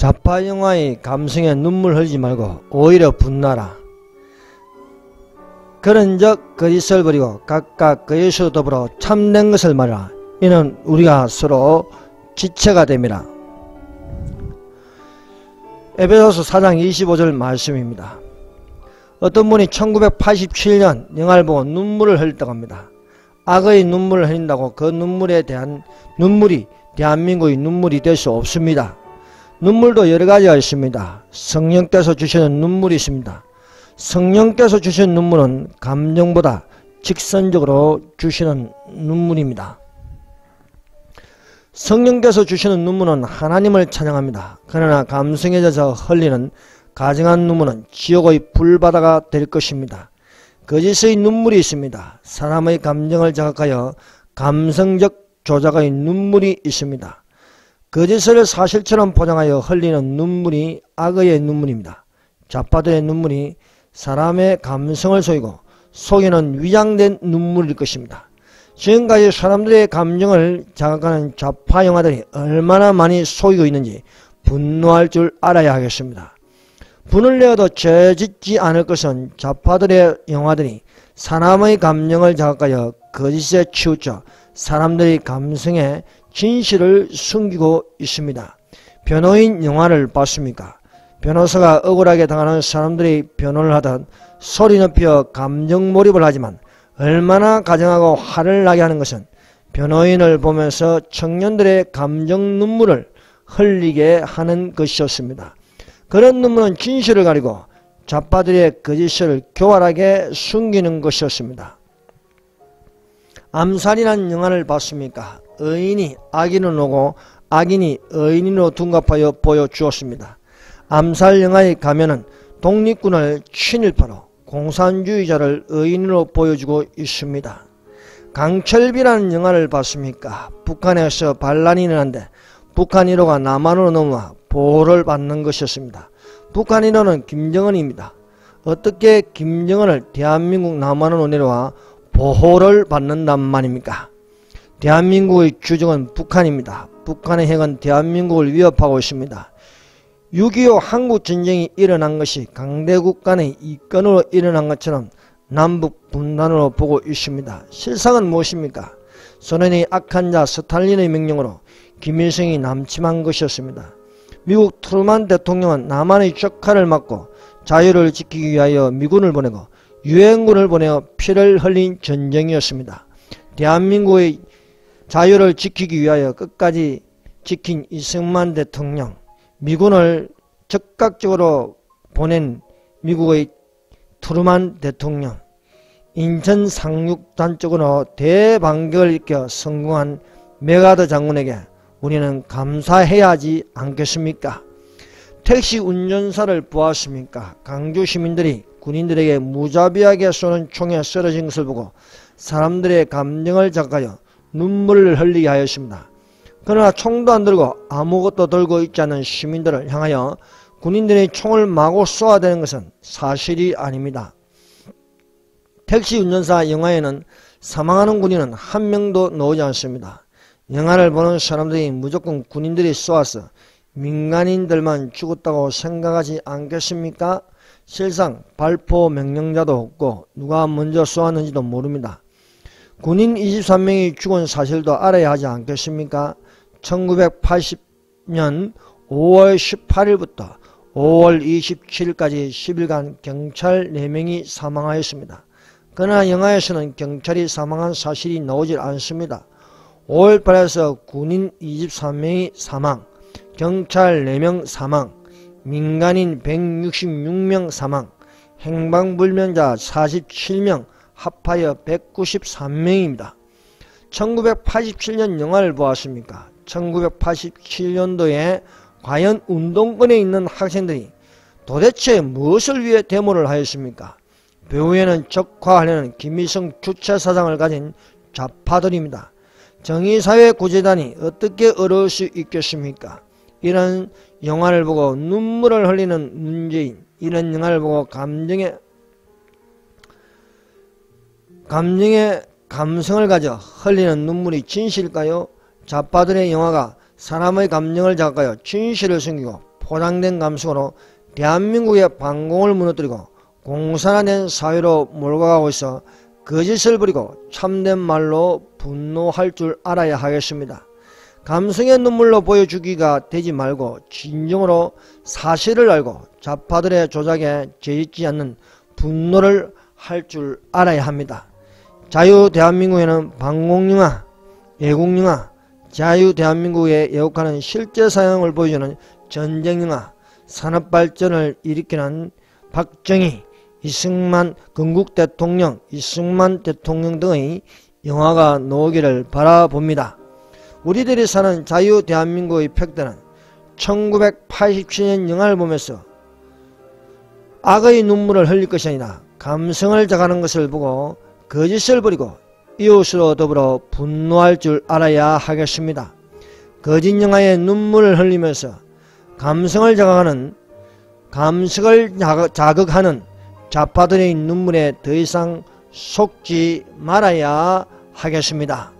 좌파 영화의 감성에 눈물 흘리지 말고 오히려 분나라. 그런즉 거짓을 버리고 각각 그것으로 더불어 참된 것을 말하라. 이는 우리가 서로 지체가 됨이라. 에베소서 4장 25절 말씀입니다. 어떤 분이 1987년 영화를 보고 눈물을 흘렸다고 합니다. 악의 눈물을 흘린다고 그 눈물에 대한 눈물이 대한민국의 눈물이 될 수 없습니다. 눈물도 여러 가지가 있습니다. 성령께서 주시는 눈물이 있습니다. 성령께서 주시는 눈물은 감정보다 직선적으로 주시는 눈물입니다. 성령께서 주시는 눈물은 하나님을 찬양합니다. 그러나 감성에 젖어 흘리는 가증한 눈물은 지옥의 불바다가 될 것입니다. 거짓의 눈물이 있습니다. 사람의 감정을 자극하여 감성적 조작의 눈물이 있습니다. 거짓을 사실처럼 포장하여 흘리는 눈물이 악의 눈물입니다. 좌파들의 눈물이 사람의 감성을 속이는 위장된 눈물일 것입니다. 지금까지 사람들의 감정을 자극하는 좌파 영화들이 얼마나 많이 속이고 있는지 분노할 줄 알아야 하겠습니다. 분을 내어도 죄 짓지 않을 것은 좌파들의 영화들이 사람의 감정을 자극하여 거짓에 치우쳐 사람들의 감성에 진실을 숨기고 있습니다. 변호인 영화를 봤습니까? 변호사가 억울하게 당하는 사람들이 변호를 하듯 소리 높여 감정 몰입을 하지만 얼마나 가정하고 화를 나게 하는 것은 변호인을 보면서 청년들의 감정 눈물을 흘리게 하는 것이었습니다. 그런 눈물은 진실을 가리고 좌파들의 거짓을 교활하게 숨기는 것이었습니다. 암살이라는 영화를 봤습니까? 의인이 악인을 오고 악인이 의인으로 둔갑하여 보여주었습니다. 암살 영화의 가면은 독립군을 친일파로 공산주의자를 의인으로 보여주고 있습니다. 강철비라는 영화를 봤습니까? 북한에서 반란이 일어났는데 북한 1호가 남한으로 넘어와 보호를 받는 것이었습니다. 북한 1호는 김정은입니다. 어떻게 김정은을 대한민국 남한으로 내려와 보호를 받는단 말입니까? 대한민국의 주적은 북한입니다. 북한의 핵은 대한민국을 위협하고 있습니다. 6.25 한국전쟁이 일어난 것이 강대국 간의 이권으로 일어난 것처럼 남북 분단으로 보고 있습니다. 실상은 무엇입니까? 소련의 악한 자 스탈린의 명령으로 김일성이 남침한 것이었습니다. 미국 트루만 대통령은 남한의 적화를 막고 자유를 지키기 위하여 미군을 보내고 유엔군을 보내어 피를 흘린 전쟁이었습니다. 대한민국의 자유를 지키기 위하여 끝까지 지킨 이승만 대통령, 미군을 적극적으로 보낸 미국의 트루만 대통령, 인천 상륙단 쪽으로 대반격을 일으켜 성공한 메가더 장군에게 우리는 감사해야 하지 않겠습니까? 택시 운전사를 보았습니까? 강주 시민들이 군인들에게 무자비하게 쏘는 총에 쓰러진 것을 보고 사람들의 감정을 자극하여 눈물을 흘리게 하였습니다. 그러나 총도 안 들고 아무것도 들고 있지 않은 시민들을 향하여 군인들이 총을 마구 쏘아대는 것은 사실이 아닙니다. 택시 운전사 영화에는 사망하는 군인은 한 명도 나오지 않습니다. 영화를 보는 사람들이 무조건 군인들이 쏘아서 민간인들만 죽었다고 생각하지 않겠습니까? 실상 발포 명령자도 없고 누가 먼저 쏘았는지도 모릅니다. 군인 23명이 죽은 사실도 알아야 하지 않겠습니까? 1980년 5월 18일부터 5월 27일까지 10일간 경찰 4명이 사망하였습니다. 그러나 영화에서는 경찰이 사망한 사실이 나오질 않습니다. 5월 8일에서 군인 23명이 사망, 경찰 4명 사망, 민간인 166명 사망, 행방불명자 47명, 합하여 193명입니다. 1987년 영화를 보았습니까? 1987년도에 과연 운동권에 있는 학생들이 도대체 무엇을 위해 데모를 하였습니까? 배후에는 적화하려는 김일성 주체사상을 가진 좌파들입니다. 정의사회구제단이 어떻게 어려울 수 있겠습니까? 이런 영화를 보고 눈물을 흘리는 문재인, 이런 영화를 보고 감성을 가져 흘리는 눈물이 진실일까요? 좌파들의 영화가 사람의 감정을 자극하여 진실을 숨기고 포장된 감성으로 대한민국의 반공을 무너뜨리고 공산화된 사회로 몰아가고 있어 거짓을 부리고 참된 말로 분노할 줄 알아야 하겠습니다. 감성의 눈물로 보여주기가 되지 말고 진정으로 사실을 알고 좌파들의 조작에 재짓지 않는 분노를 할 줄 알아야 합니다. 자유 대한민국에는 반공영화, 애국영화, 자유 대한민국에 애국하는 실제 사용을 보여주는 전쟁영화, 산업발전을 일으키는 박정희, 이승만 건국대통령, 이승만 대통령 등의 영화가 나오기를 바라봅니다. 우리들이 사는 자유 대한민국의 팩트는 1987년 영화를 보면서 악의 눈물을 흘릴 것이 아니라 감성을 자가는 것을 보고 거짓을 버리고 이웃으로 더불어 분노할 줄 알아야 하겠습니다. 거짓 영화에 눈물을 흘리면서 감성을 자극하는 좌파들의 눈물에 더 이상 속지 말아야 하겠습니다.